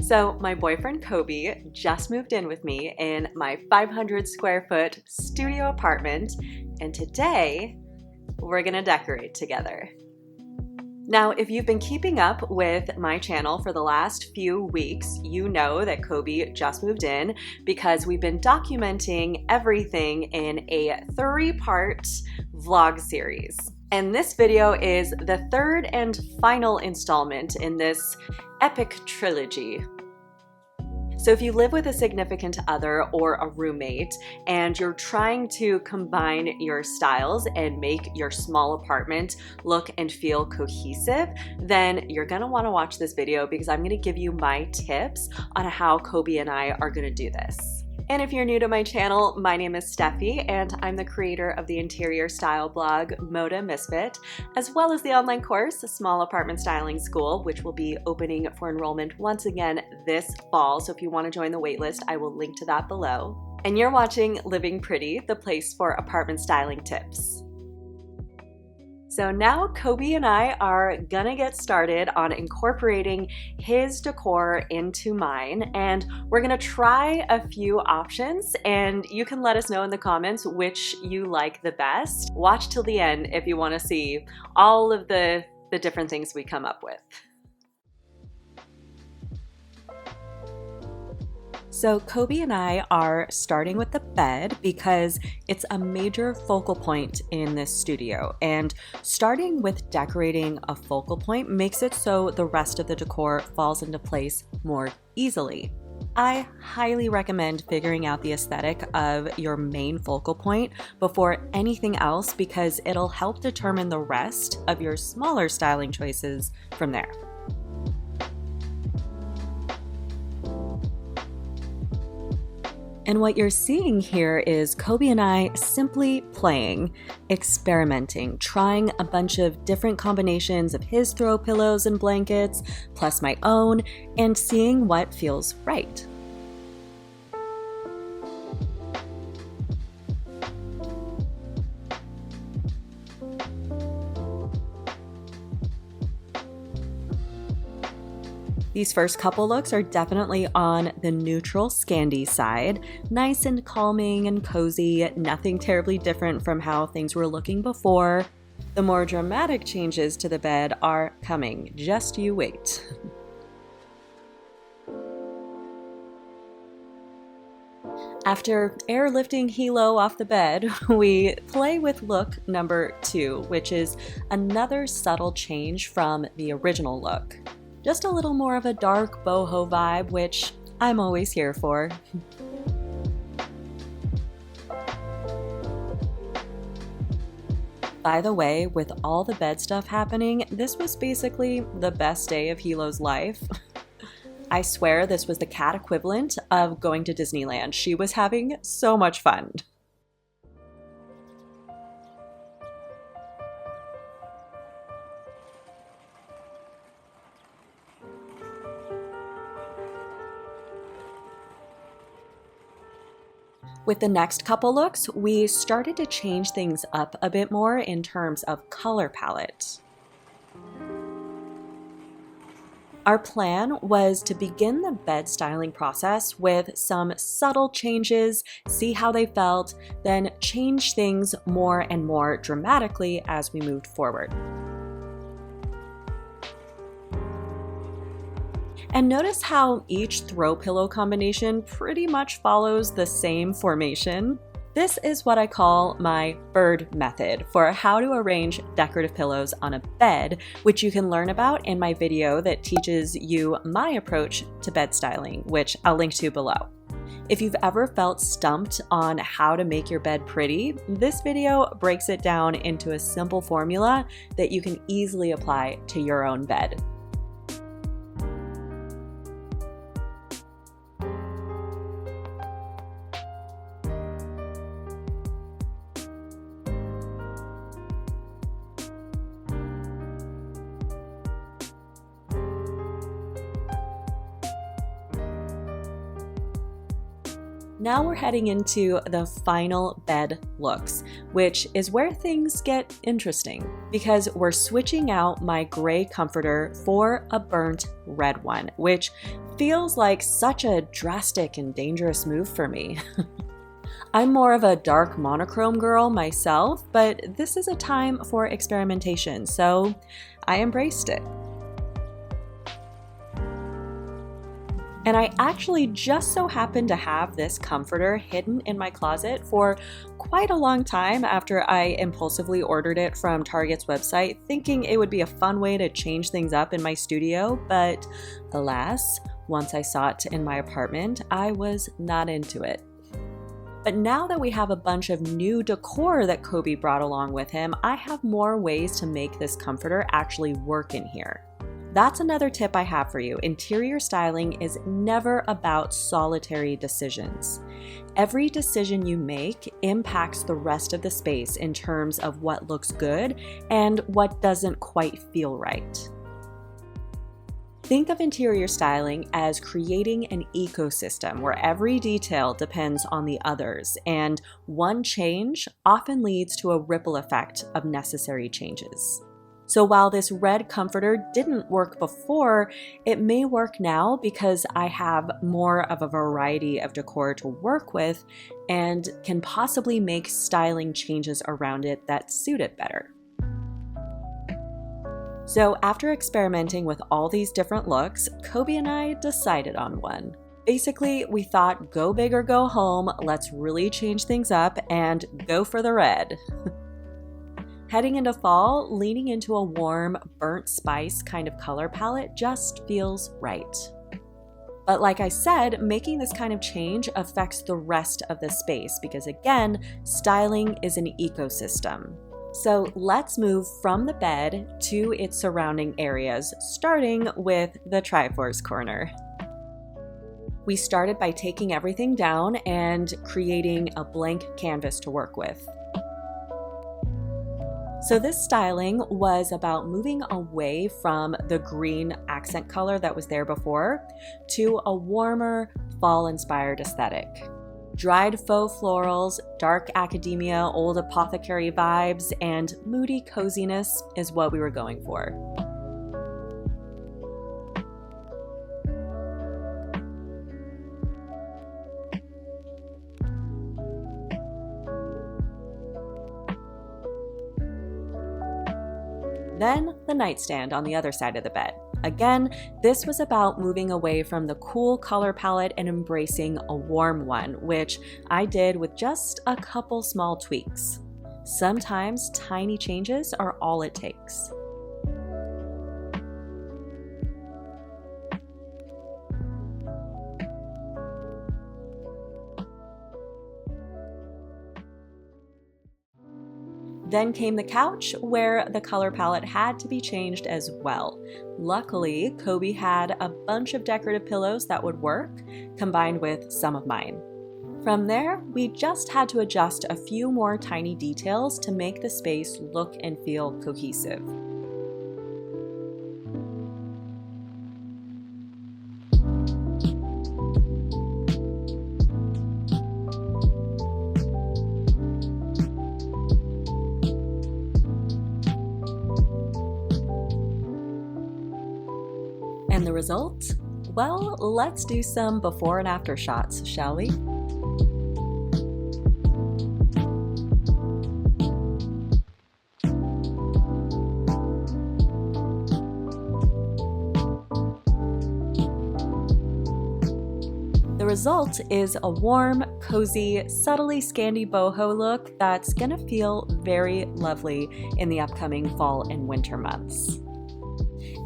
So my boyfriend Kobe just moved in with me in my 500 square foot studio apartment, and today we're gonna decorate together. Now, if you've been keeping up with my channel for the last few weeks, you know that Kobe just moved in because we've been documenting everything in a 3-part vlog series. And this video is the third and final installment in this epic trilogy. So if you live with a significant other or a roommate and you're trying to combine your styles and make your small apartment look and feel cohesive, then you're gonna wanna watch this video because I'm gonna give you my tips on how Kobe and I are gonna do this. And if you're new to my channel, my name is Steffi, and I'm the creator of the interior style blog, Moda, Misfit, as well as the online course, Small Apartment Styling School, which will be opening for enrollment once again this fall. So if you want to join the waitlist, I will link to that below. And you're watching Living Pretty, the place for apartment styling tips. So now Kobe and I are gonna get started on incorporating his decor into mine, and we're gonna try a few options, and you can let us know in the comments which you like the best. Watch till the end if you wanna see all of the different things we come up with. So Kobe and I are starting with the bed because it's a major focal point in this studio, and starting with decorating a focal point makes it so the rest of the decor falls into place more easily. I highly recommend figuring out the aesthetic of your main focal point before anything else because it'll help determine the rest of your smaller styling choices from there. And what you're seeing here is Kobe and I simply playing, experimenting, trying a bunch of different combinations of his throw pillows and blankets, plus my own, and seeing what feels right. These first couple looks are definitely on the neutral Scandi side. Nice and calming and cozy, nothing terribly different from how things were looking before. The more dramatic changes to the bed are coming, just you wait. After airlifting Hilo off the bed, we play with look number 2, which is another subtle change from the original look. Just a little more of a dark boho vibe, which I'm always here for. By the way, with all the bed stuff happening, this was basically the best day of Hilo's life. I swear this was the cat equivalent of going to Disneyland. She was having so much fun. With the next couple looks, we started to change things up a bit more in terms of color palette. Our plan was to begin the bed styling process with some subtle changes, see how they felt, then change things more and more dramatically as we moved forward. And notice how each throw pillow combination pretty much follows the same formation. This is what I call my bird method for how to arrange decorative pillows on a bed, which you can learn about in my video that teaches you my approach to bed styling, which I'll link to below. If you've ever felt stumped on how to make your bed pretty, this video breaks it down into a simple formula that you can easily apply to your own bed. Now we're heading into the final bed looks, which is where things get interesting because we're switching out my gray comforter for a burnt red one, which feels like such a drastic and dangerous move for me. I'm more of a dark monochrome girl myself, but this is a time for experimentation, so I embraced it. And I actually just so happened to have this comforter hidden in my closet for quite a long time after I impulsively ordered it from Target's website, thinking it would be a fun way to change things up in my studio, but alas, once I saw it in my apartment, I was not into it. But now that we have a bunch of new decor that Kobe brought along with him, I have more ways to make this comforter actually work in here. That's another tip I have for you. Interior styling is never about solitary decisions. Every decision you make impacts the rest of the space in terms of what looks good and what doesn't quite feel right. Think of interior styling as creating an ecosystem where every detail depends on the others, and one change often leads to a ripple effect of necessary changes. So while this red comforter didn't work before, it may work now because I have more of a variety of decor to work with and can possibly make styling changes around it that suit it better. So after experimenting with all these different looks, Kobe and I decided on one. Basically, we thought go big or go home, let's really change things up and go for the red. Heading into fall, leaning into a warm, burnt spice kind of color palette just feels right. But like I said, making this kind of change affects the rest of the space because again, styling is an ecosystem. So let's move from the bed to its surrounding areas, starting with the Triforce corner. We started by taking everything down and creating a blank canvas to work with. So this styling was about moving away from the green accent color that was there before to a warmer, fall-inspired aesthetic. Dried faux florals, dark academia, old apothecary vibes, and moody coziness is what we were going for. Then the nightstand on the other side of the bed. Again, this was about moving away from the cool color palette and embracing a warm one, which I did with just a couple small tweaks. Sometimes tiny changes are all it takes. Then came the couch, where the color palette had to be changed as well. Luckily, Kobe had a bunch of decorative pillows that would work, combined with some of mine. From there, we just had to adjust a few more tiny details to make the space look and feel cohesive. And the result? Well, let's do some before and after shots, shall we? The result is a warm, cozy, subtly Scandi boho look that's gonna feel very lovely in the upcoming fall and winter months.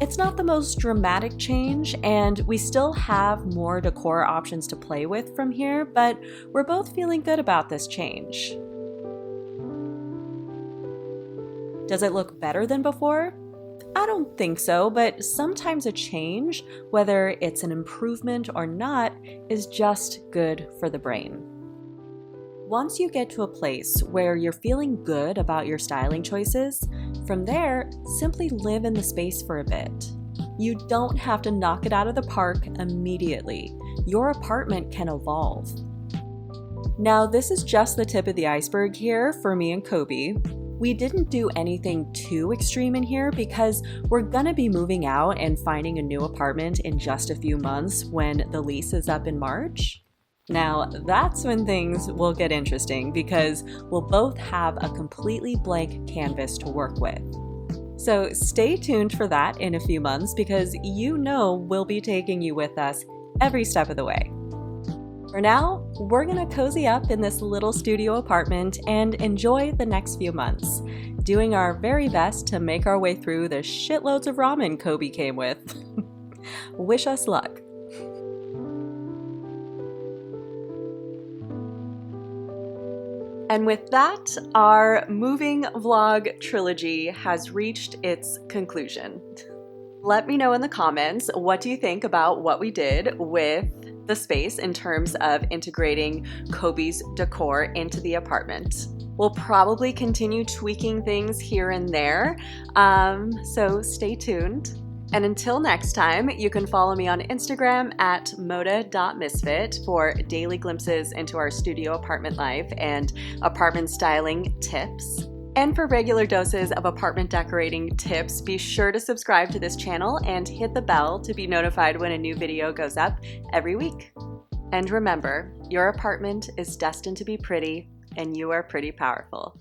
It's not the most dramatic change, and we still have more decor options to play with from here, but we're both feeling good about this change. Does it look better than before? I don't think so, but sometimes a change, whether it's an improvement or not, is just good for the brain. Once you get to a place where you're feeling good about your styling choices, from there, simply live in the space for a bit. You don't have to knock it out of the park immediately. Your apartment can evolve. Now, this is just the tip of the iceberg here for me and Kobe. We didn't do anything too extreme in here because we're gonna be moving out and finding a new apartment in just a few months when the lease is up in March. Now, that's when things will get interesting because we'll both have a completely blank canvas to work with. So stay tuned for that in a few months because you know we'll be taking you with us every step of the way. For now, we're gonna cozy up in this little studio apartment and enjoy the next few months, doing our very best to make our way through the shitloads of ramen Kobe came with. Wish us luck. And with that, our moving vlog trilogy has reached its conclusion. Let me know in the comments, what do you think about what we did with the space in terms of integrating Kobe's decor into the apartment? We'll probably continue tweaking things here and there, so stay tuned. And until next time, you can follow me on Instagram at moda.misfit for daily glimpses into our studio apartment life and apartment styling tips. And for regular doses of apartment decorating tips, be sure to subscribe to this channel and hit the bell to be notified when a new video goes up every week. And remember, your apartment is destined to be pretty, and you are pretty powerful.